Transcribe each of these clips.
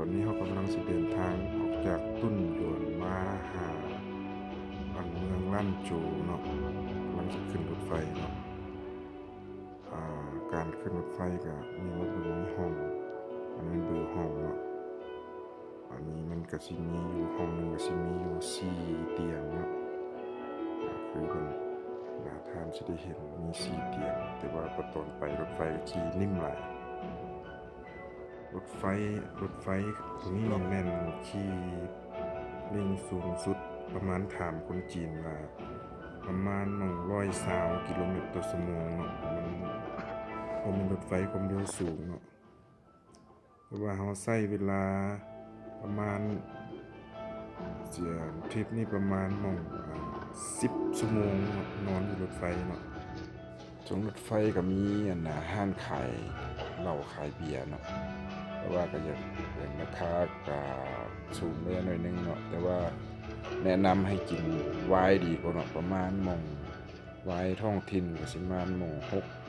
ตอนนี้เขากำลังสิเดินทางออกจากตุ้นหยวนมาหาบ้านเมืองลั่นจูเนาะกำลังจะขึ้นรถไฟเนาะการขึ้นรถไฟก็มีมาเบิ่งมีห้องอันนั้นเบอร์ห้องเนาะอันนี้มันก็สิมีอยู่ห้องหนึงก็สิมีอยู่4เตียงเนาะคือมันน่าทานสิได้เห็นมี4เตียงแต่ว่าพอตอนไปรถไฟก็ขี่นิ่มหลายรถไฟตรงนี้นี่แม่นขี่เร่งสูงสุดประมาณถามคนจีนว่าประมาณ120กิโลเมตรต่อชั่วโมงเนาะมันเป็นรถไฟความเร็วสูงเนาะแต่ว่าเราใช้เวลาประมาณเสียทริปนี้ประมาณ10ชั่วโมงนอนอยู่รถไฟเนาะตรงรถไฟก็มีห้านขายเหล้าขายเบียร์เนาะแต่ว่าก็อย่างราคาก็สูงเลยหน่อยนึงเนาะแต่ว่าแนะนำให้กินไวน์ดีกว่าเนาะประมาณไวน์ท้องถิ่นก็สิประมาณ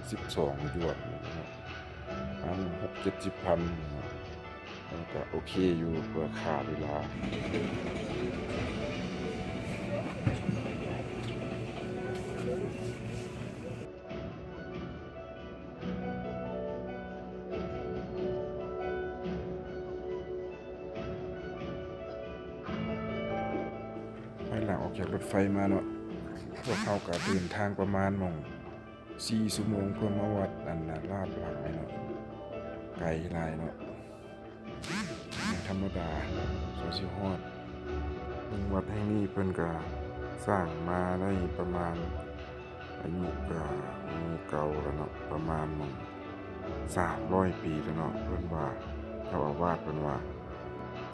12หยวนเนาะประมาณ6-70 พันเนาะแล้วก็โอเคอยู่เพื่อค่าเวลาภายหลังออกจากรถไฟมาเนาะพวกเขาก็เดินทางประมาณ4ชั่วโมงเพื่อมาวัดลาดหลังเนาะไกลหลายเนาะธรรมดาสสิฮอดวัดแห่งนี้เพิ่นก็สร้างมาได้ประมาณอายุก็มีเก่าแล้วเนาะประมาณ300 ปีแล้วเนาะเพิ่นว่าเจ้าอาวาสเพิ่นว่า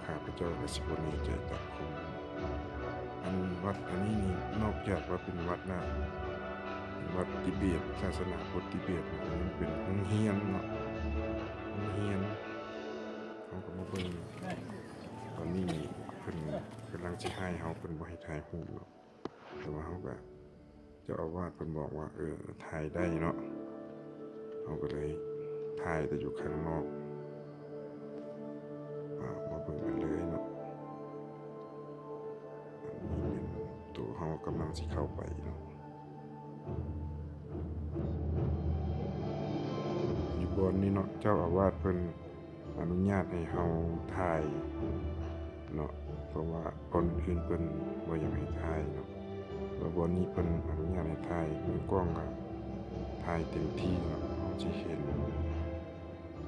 ข้าพเจ้าก็สิบ่แน่ใจจักคงวัดอันนี้นี่นอกจากว่าเป็นวัดนะวัดทิเบตศาสนาพุทธทิเบตมันเป็นโรงเรียนเนาะโรงเรียนเขาก็มาเบิ่งตอนนี้เพิ่นกำลังสิให้เฮาเพิ่นบ่ให้ถ่ายรูปเนาะแต่ว่าเฮาก็เจ้าอาวาสเพิ่นบอกว่าถ่ายได้เนาะเฮาก็เลยถ่ายแต่อยู่ข้างนอกมาเบิ่งกันเลยเนาะอันนี้เป็นตัวเฮากำลังสิเข้าไปเนาะอยู่บนนี้เนาะเจ้าอาวาสเพิ่นอนุญาตให้เฮาถ่ายเนาะเพราะว่าคนอื่นเพิ่นบ่อยากให้ถ่ายเนาะแล้วบนนี้เพิ่นอนุญาตให้ถ่ายมือกล้องก็ถ่ายเต็มที่เนาะเฮาสิเห็น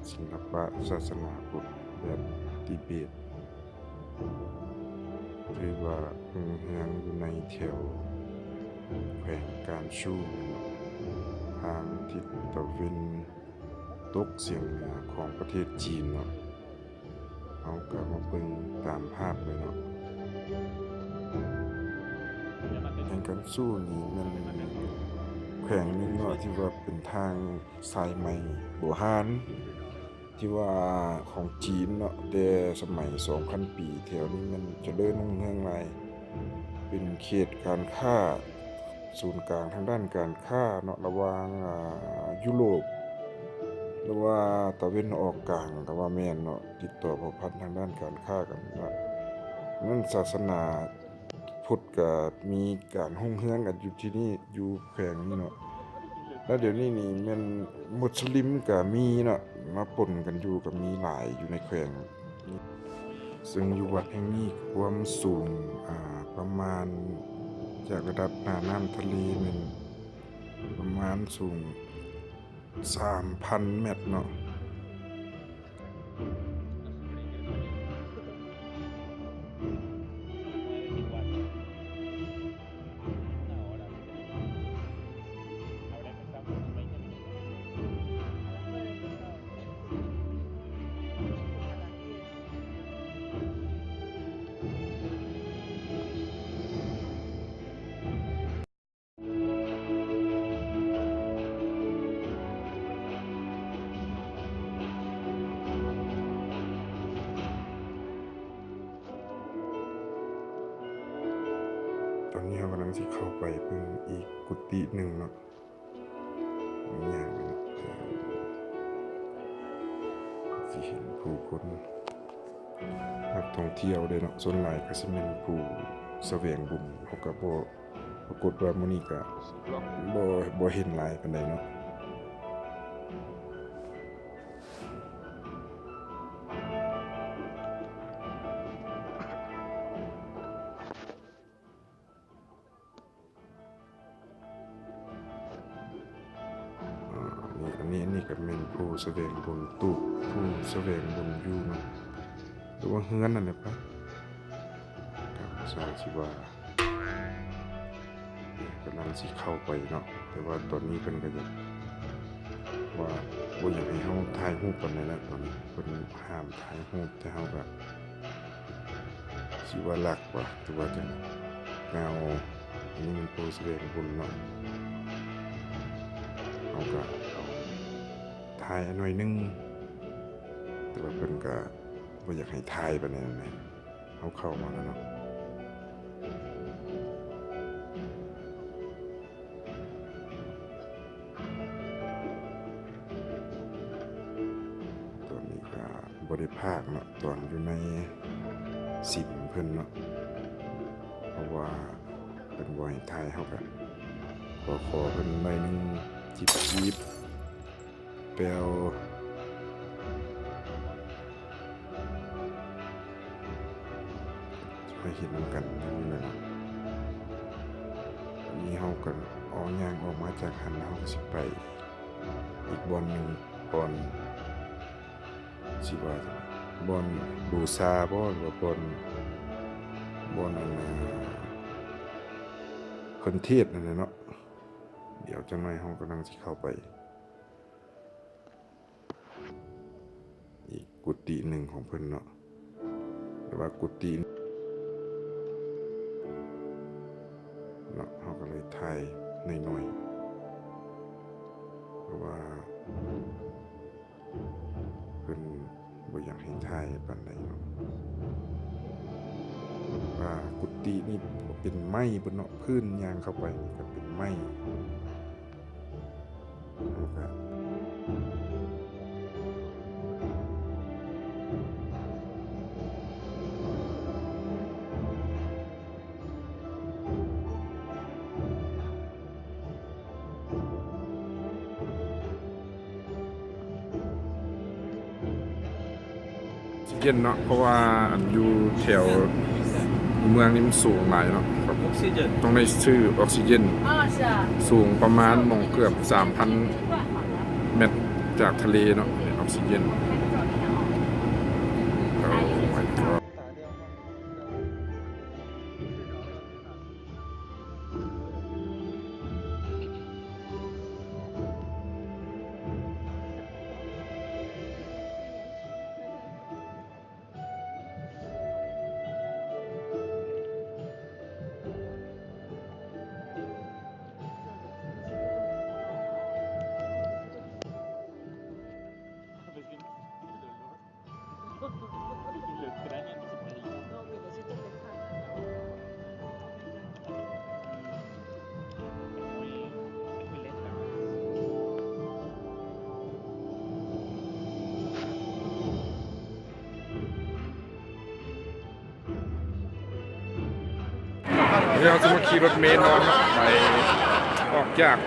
ศิลปะศาสนาพุทธแบบทิเบตหรือว่าเฮืองอยู่ในแถวแขวงการชู่ทางทิศตะวันตกเฉียงเหนือของประเทศจีนเนาะเอาก็มาเบิ่งตามภาพเลยเนาะแห่งการสู้นี่มันแขวงหนึงเนาะที่ว่าเป็นทางสายไหมโบราณที่ว่าของจีนเนาะแต่สมัย 2,000 ปีแถวนี้มันเจริญรุ่งเรืองหลายเป็นเขตการค้าศูนย์กลางทางด้านการค้าเนาะระหว่างยุโรปหรือว่าตะวันออกกลางก็ว่าแม่นเนาะติดต่อเผ่าพันธุ์ทางด้านการค้ากันว่านั้นศาสนาพุทธก็มีการรุ่งเรืองกันอยู่ที่นี่อยู่แขวงนี้เนาะแล้วเดี๋ยวนี้นี่แม่นมุสลิมก็มีเนาะมาปนกันอยู่ก็มีหลายอยู่ในแขวงซึ่งอยู่วัดแห่งนี้ความสูงประมาณจากระดับน้ำทะเลมันประมาณสูง 3,000 เมตรเนาะตอนนี้เรากำลังสิเข้าไปเพิ่งอีกกุฏิหนึ่งเนาะอย่างไปเนาะสิเห็นผู้คน นักท่องเที่ยวเด้เนาะส่วนหลายก็สิแม่นผู้แสวงบุญเขาก็บ่ปรากฏว่ามื้อนี้ก็บ่เห็นหลายปานใดเนาะอันนี้ก็แม่นผู้แสวงบุญตู้ผู้แสวงบุญอยู่เนาะหรือว่าเฮือนนั่นแหละปะก็สาสิว่ากำลังสิเข้าไปเนาะแต่ว่าตอนนี้เพิ่นก็อยากว่าบ่อยากให้เฮาถ่ายรูปปานใดแล้วตอนนี้เพิ่นห้ามถ่ายรูปแต่เฮาก็สิว่าลักว่าหรือว่าจังแนวอันนี้มันผู้แสวงบุญเนาะเฮาก็เอาถ่ายหน่อยนึงแต่ว่าเพิ่นก็บ่อยากให้ถ่ายปานนั้นนะเฮาเข้ามาแล้วเนาะตอนนี้ก็บ่ได้พากเนาะตอนอยู่ในสิมเพิ่นเนาะเพราะว่าเพิ่นบ่ให้ถ่ายเฮาก็ขอเพิ่นหน่อยนึงจิบแปลวมาเห็นนำกันอย่างนี้แหละเนาะอันนี้เฮาก็ย่างออกมาจากหันเฮาก็สิไปอีกบ่อนหนึ่งบ่อนสิว่าบ่อนบูชาบ่หรือว่าบ่อนอันเพิ่นเทศนั่นแหละเนาะเดี๋ยวจังหน่อยเฮากำลังสิเข้าไปอีกกุฏิหนึ่งของเพิ่นเนาะแต่ว่ากุฏิเนาะเฮาก็เลยถ่ายหน่อยๆเพราะว่าเพิ่นบ่อยากให้ถ่ายปานใดเนาะว่ากุฏินี่เป็นไม้เพิ่นเนาะพื้นยางเข้าไปนี่ก็เป็นไม้แล้วก็เย็นเนาะเพราะว่าอยู่แถวเมืองนี้มันสูงหลายเนาะต้องได้ซื้อออกซิเจนสูงประมาณมองเกือบ 3,000 เมตรจากทะเลเนาะออกซิเจนโอ้ my god เดี๋ยวเราจะมาขี่รถเมล์นอนเนาะไปออกจาก